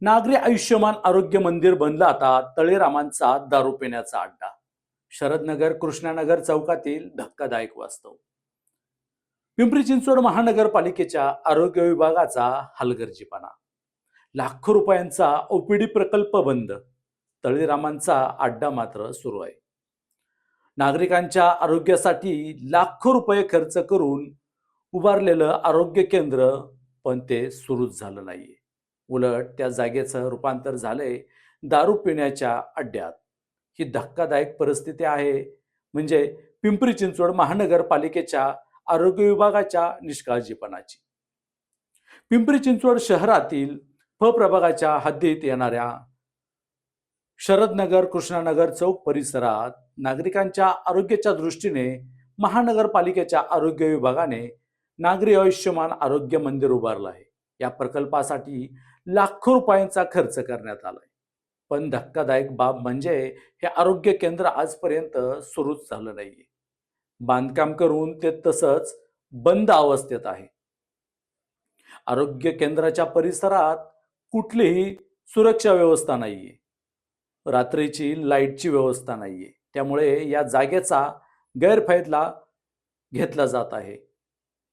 नागरी आयुष्यमान आरोग्य मंदिर बनलं आता तळेरामांचा दारू पिण्याचा अड्डा. शरदनगर कृष्णानगर चौकातील धक्कादायक वास्तव. पिंपरी चिंचवड महानगरपालिकेच्या आरोग्य विभागाचा हलगर्जीपणा. लाखो रुपयांचा ओपीडी प्रकल्प बंद. तळेरामांचा अड्डा मात्र सुरू आहे. नागरिकांच्या आरोग्यासाठी लाखो रुपये खर्च करून उभारलेलं आरोग्य केंद्र, पण ते सुरूच झालं नाहीये. उलट त्या जागेचं रूपांतर झालंय दारू पिण्याच्या अड्ड्यात. ही धक्कादायक परिस्थिती आहे. म्हणजे पिंपरी चिंचवड महानगरपालिकेच्या आरोग्य विभागाच्या निष्काळजीपणाची. पिंपरी चिंचवड शहरातील प्रभागाच्या हद्दीत येणाऱ्या शरदनगर कृष्णानगर चौक परिसरात नागरिकांच्या आरोग्याच्या दृष्टीने महानगरपालिकेच्या आरोग्य विभागाने नागरी आयुष्यमान आरोग्य मंदिर उभारलं आहे. या प्रकल्पासाठी लाखो रुपयांचा खर्च करण्यात आलाय. पण धक्कादायक बाब म्हणजे हे आरोग्य केंद्र आजपर्यंत सुरूच झालं नाहीये. बांधकाम करून ते तसंच बंद अवस्थेत आहे. आरोग्य केंद्राच्या परिसरात कुठलीही सुरक्षा व्यवस्था नाहीये. रात्रीची लाईटची व्यवस्था नाहीये. त्यामुळे या जागेचा गैरफायदा घेतला जात आहे.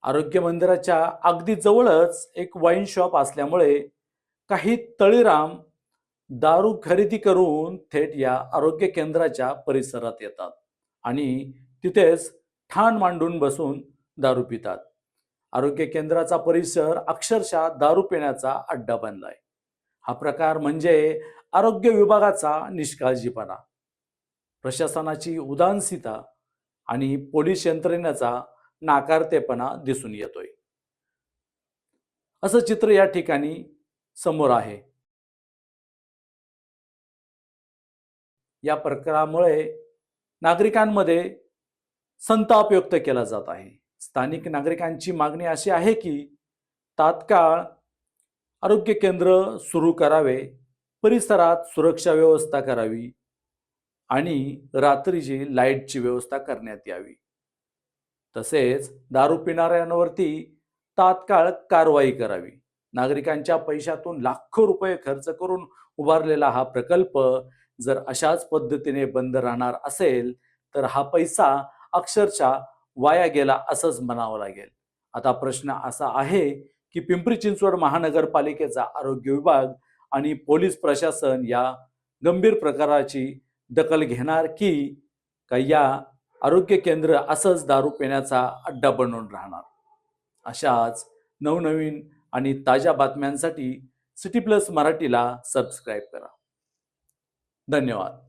आरोग्य मंदिराच्या अगदी जवळच एक वाईन शॉप असल्यामुळे काही तळीराम दारू खरेदी करून थेट या आरोग्य केंद्राच्या परिसरात येतात आणि तिथेच ठाण मांडून बसून दारू पितात. आरोग्य केंद्राचा परिसर अक्षरशः दारू पिण्याचा अड्डा बनलाय. हा प्रकार म्हणजे आरोग्य विभागाचा निष्काळजीपणा, प्रशासनाची उदासीनता आणि पोलीस यंत्रणेचा नाकारतेपणा दिसून येतोय. असं चित्र या ठिकाणी समोर आहे. या प्रकारामुळे नागरिकांमध्ये संताप व्यक्त केला जात आहे. स्थानिक नागरिकांची मागणी अशी आहे की तात्काळ आरोग्य केंद्र सुरू करावे, परिसरात सुरक्षा व्यवस्था करावी आणि रात्रीची लाईटची व्यवस्था करण्यात यावी. तसेच दारू पिणाऱ्यांवरती तात्काळ कारवाई करावी. नागरिकांच्या पैशातून लाखो रुपये खर्च करून उभारलेला हा प्रकल्प जर अशाच पद्धतीने बंद राहणार असेल तर हा पैसा अक्षरशः वाया गेला असंच म्हणावं लागेल. आता प्रश्न असा आहे की पिंपरी चिंचवड महानगरपालिकेचा आरोग्य विभाग आणि पोलीस प्रशासन या गंभीर प्रकाराची दखल घेणार की या आरोग्य केंद्र असंच दारू पिण्याचा अड्डा बनून राहणार. अशाच नवनवीन आणि ताज्या बातम्यांसाठी सिटी प्लस मराठीला सबस्क्राईब करा. धन्यवाद.